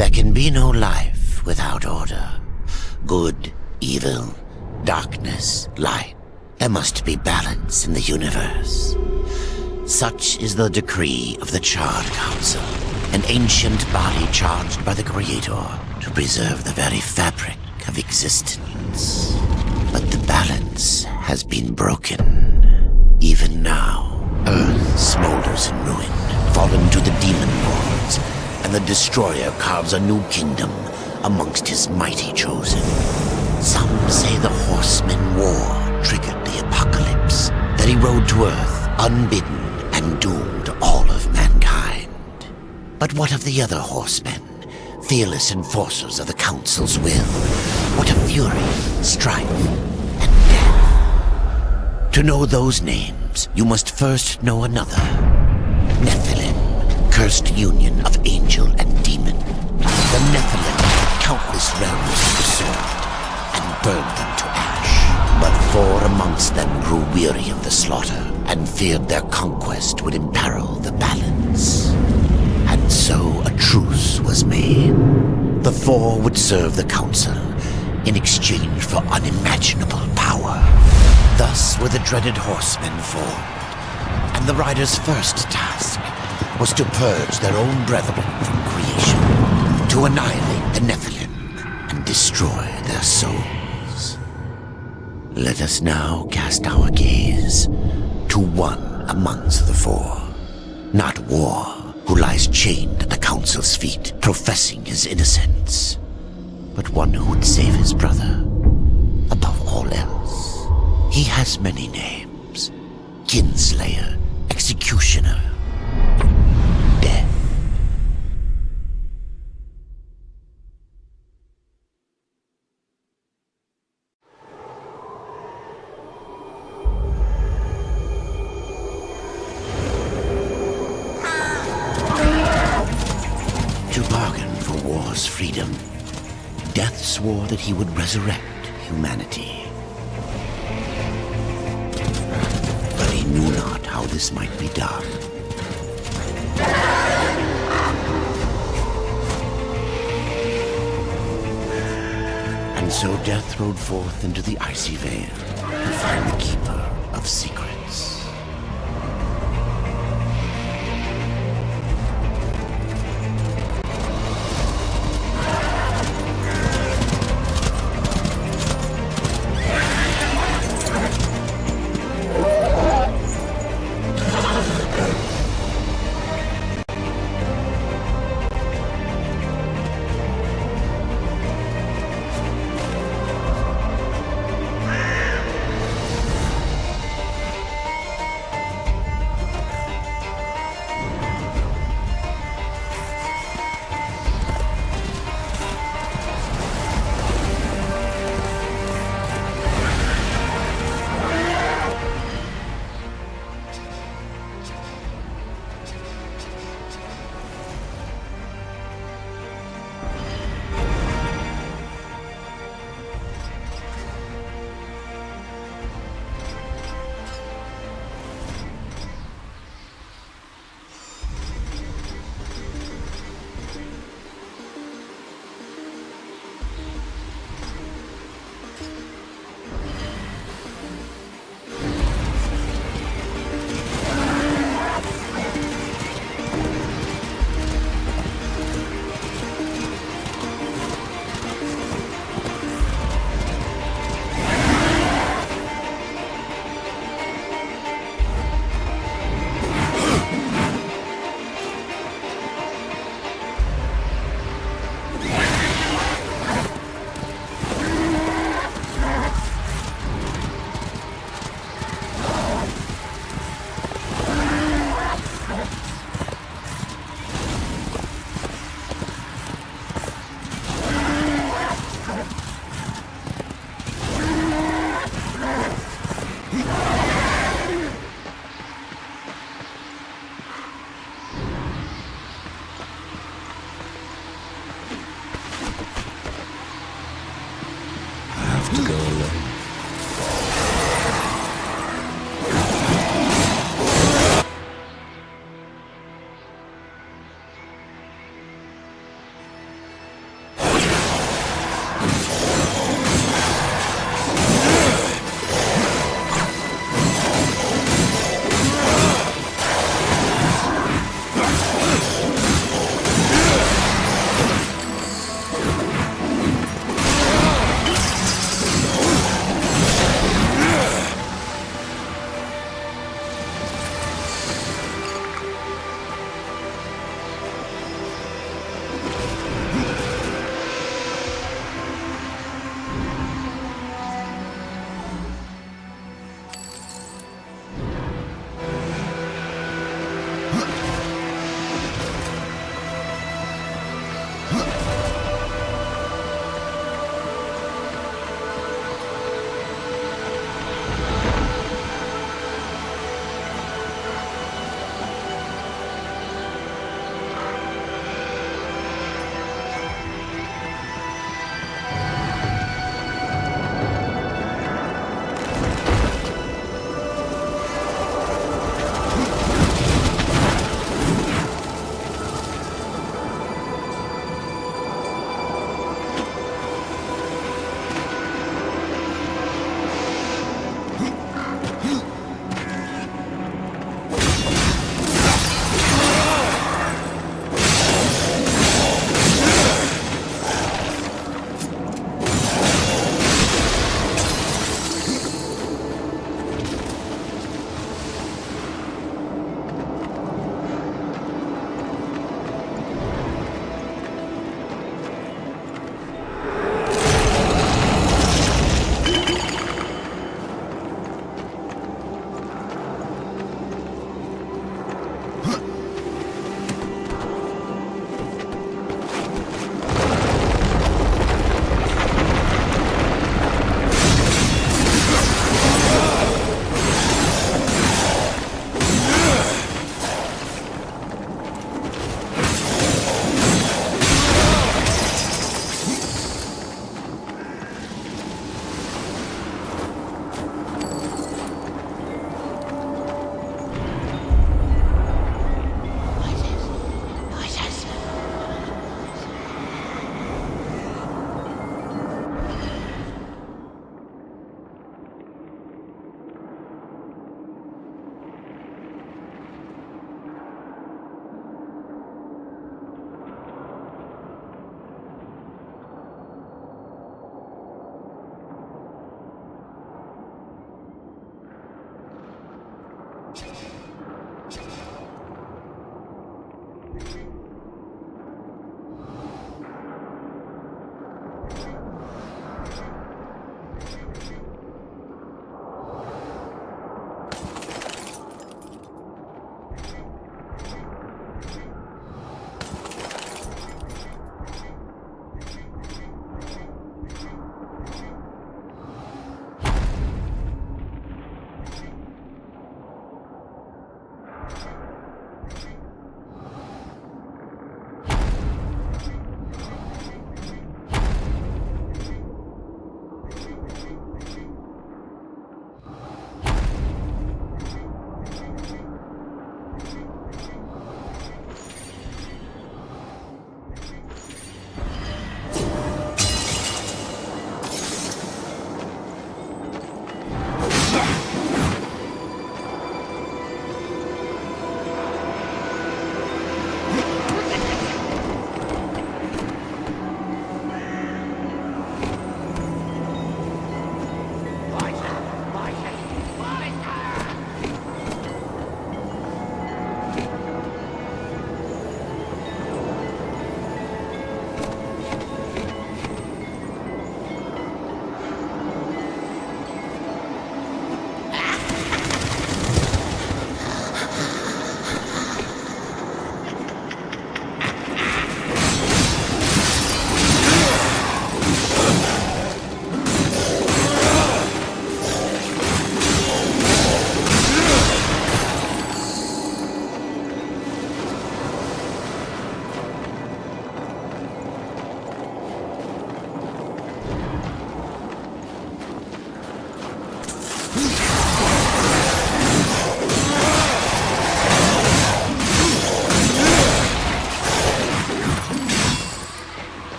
There can be no life without order. Good, evil, darkness, light. There must be balance in the universe. Such is the decree of the Charred Council, an ancient body charged by the Creator to preserve the very fabric of existence. But the balance has been broken. Even now, Earth smolders in ruin, fallen to the demon lords, and the Destroyer carves a new kingdom amongst his mighty chosen. Some say the Horsemen War triggered the apocalypse, that he rode to Earth unbidden and doomed all of mankind. But what of the other Horsemen, fearless enforcers of the Council's will? What of fury, strife, and death? To know those names, you must first know another. Nephilim, cursed union of angel and demon. The Nephilim had countless realms to the sword, and burned them to ash. But 4 amongst them grew weary of the slaughter, and feared their conquest would imperil the balance. And so a truce was made. The 4 would serve the Council in exchange for unimaginable power. Thus were the dreaded Horsemen formed, and the Riders' first task was to purge their own brethren from creation, to annihilate the Nephilim and destroy their souls. Let us now cast our gaze to one amongst the 4, not War, who lies chained at the Council's feet, professing his innocence, but one who would save his brother above all else. He has many names: Kinslayer, Executioner, Death. To bargain for war's freedom, Death swore that he would resurrect humanity. But he knew not how this might be done. And so Death rode forth into the icy veil to find the Keeper of Secrets.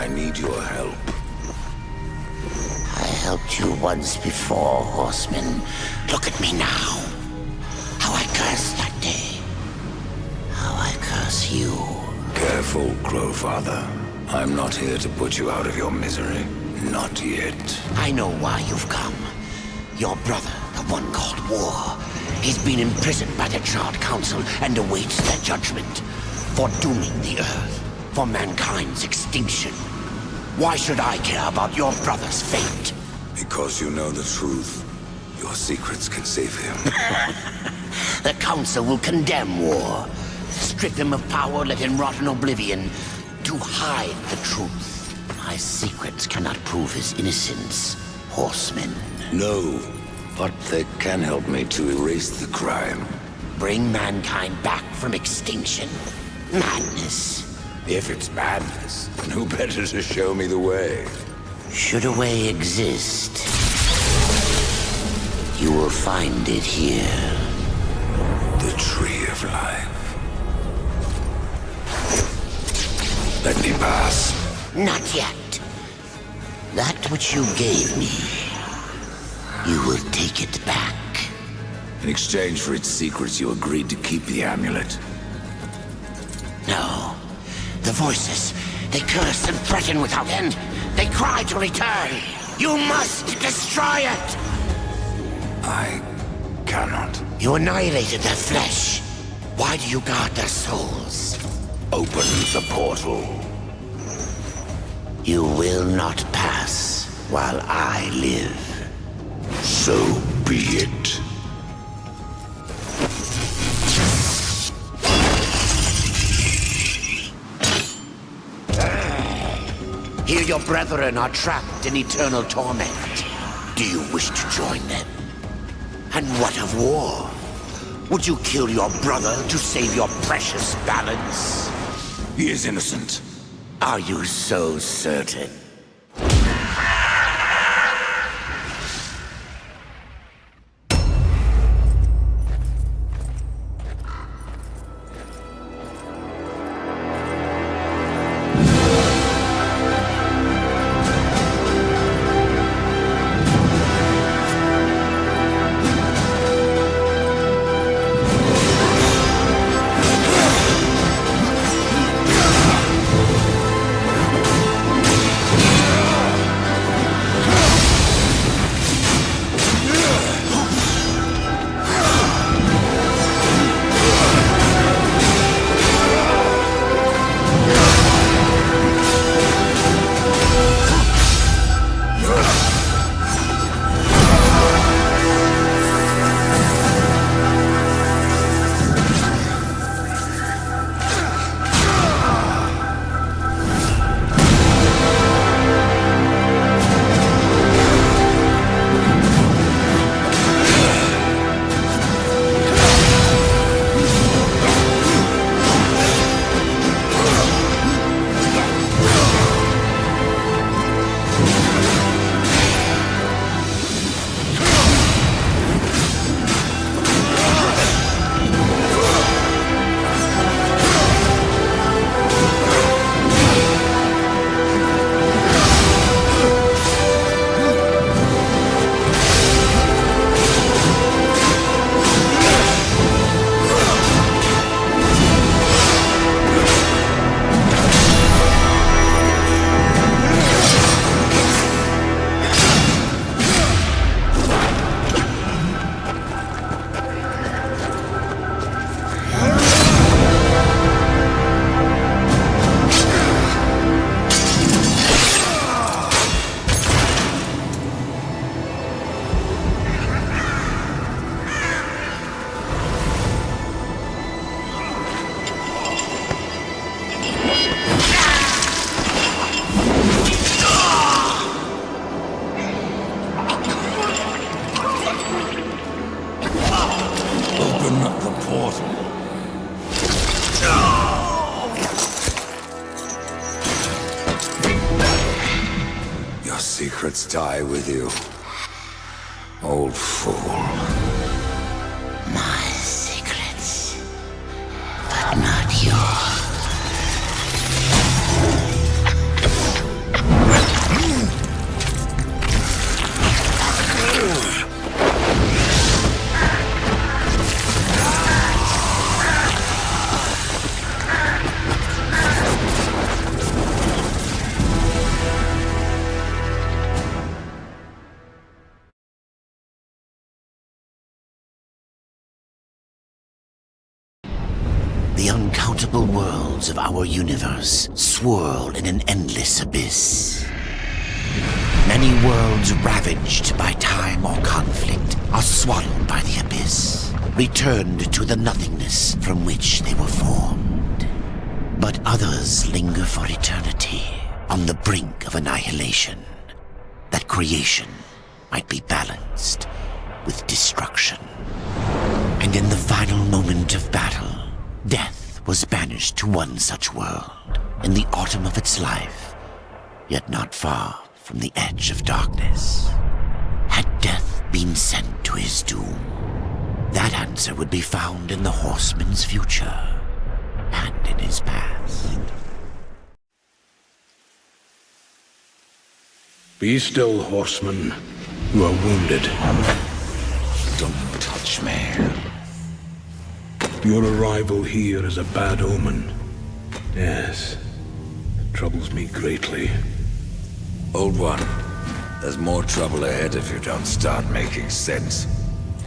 I need your help. I helped you once before, Horseman. Look at me now. How I cursed that day. How I curse you. Careful, Crowfather. I'm not here to put you out of your misery. Not yet. I know why you've come. Your brother, the one called War, he's been imprisoned by the Charred Council and awaits their judgment. For dooming the Earth. For mankind's extinction. Why should I care about your brother's fate? Because you know the truth. Your secrets can save him. The Council will condemn War. Strip him of power, let him rot in oblivion. To hide the truth. My secrets cannot prove his innocence, Horseman. No, but they can help me to erase the crime. Bring mankind back from extinction. Madness. If it's madness, then who better to show me the way? Should a way exist, you will find it here. The Tree of Life. Let me pass. Not yet. That which you gave me, you will take it back. In exchange for its secrets, you agreed to keep the amulet. No. The voices, they curse and threaten without end. They cry to return. You must destroy it! I cannot. You annihilated their flesh. Why do you guard their souls? Open the portal. You will not pass while I live. So be it. Here your brethren are trapped in eternal torment. Do you wish to join them? And what of War? Would you kill your brother to save your precious balance? He is innocent. Are you so certain? secrets die with you, old fool. My secrets, but not yours. uncountable worlds of our universe swirl in an endless abyss. Many worlds ravaged by time or conflict are swallowed by the abyss, returned to the nothingness from which they were formed. But others linger for eternity, on the brink of annihilation, that creation might be balanced with destruction. And in the final moment of battle, death was banished to one such world, in the autumn of its life, yet not far from the edge of darkness. Had death been sent to his doom? That answer would be found in the horseman's future, and in his past. Be still, horseman. You are wounded. Don't touch me. Your arrival here is a bad omen. Yes, it troubles me greatly. Old one, there's more trouble ahead if you don't start making sense.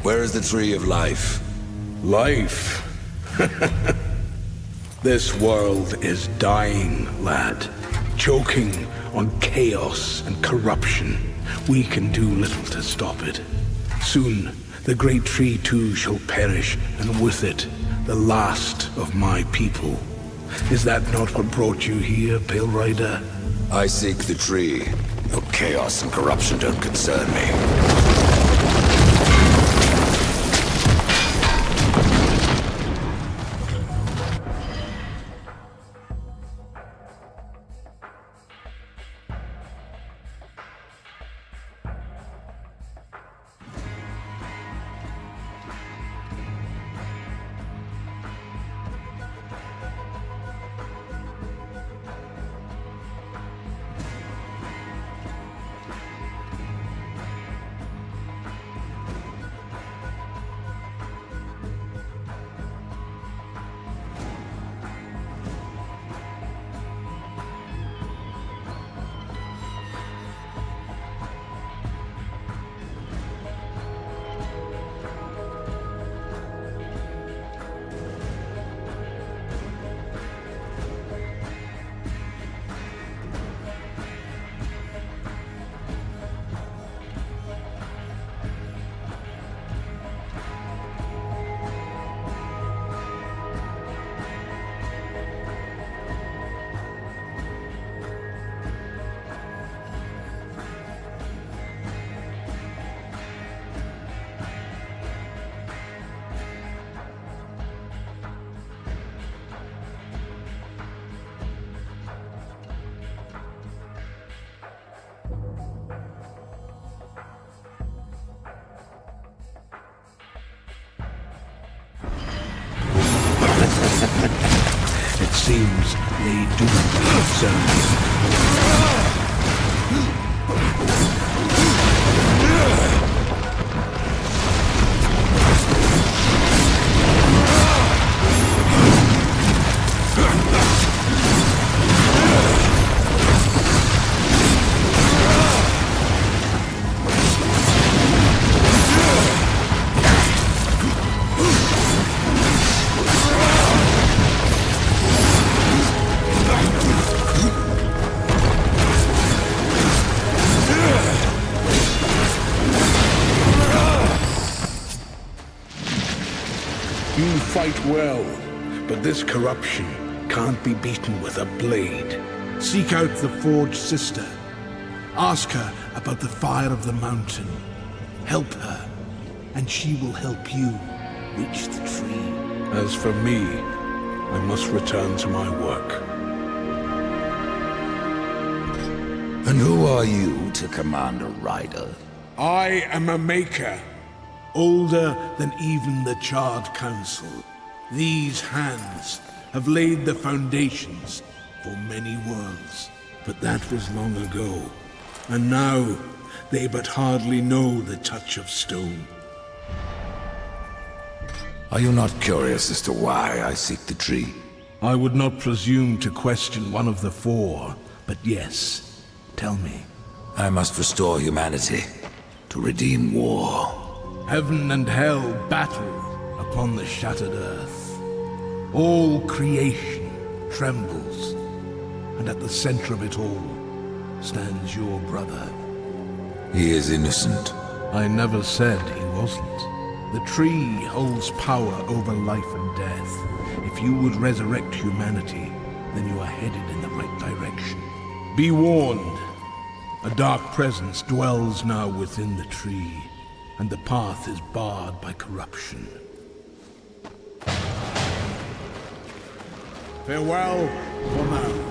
Where is the tree of life? Life? This world is dying, lad. Choking on chaos and corruption. We can do little to stop it. Soon, the great tree too shall perish, and with it, the last of my people. Is that not what brought you here, Pale Rider? I seek the tree. Your chaos and corruption don't concern me. It seems they do concern me. You fight well, but this corruption can't be beaten with a blade. Seek out the Forged Sister. Ask her about the fire of the mountain. Help her, and she will help you reach the tree. As for me, I must return to my work. And who are you to command a rider? I am a maker, older than even the Charred Council. These hands have laid the foundations for many worlds. But that was long ago, and now they but hardly know the touch of stone. Are you not curious as to why I seek the tree? I would not presume to question one of the four, but yes, tell me. I must restore humanity, to redeem war. Heaven and hell battle upon the shattered earth. All creation trembles, and at the center of it all stands your brother. He is innocent. I never said he wasn't. The tree holds power over life and death. If you would resurrect humanity, then you are headed in the right direction. Be warned. A dark presence dwells now within the tree, and the path is barred by corruption. Farewell for now.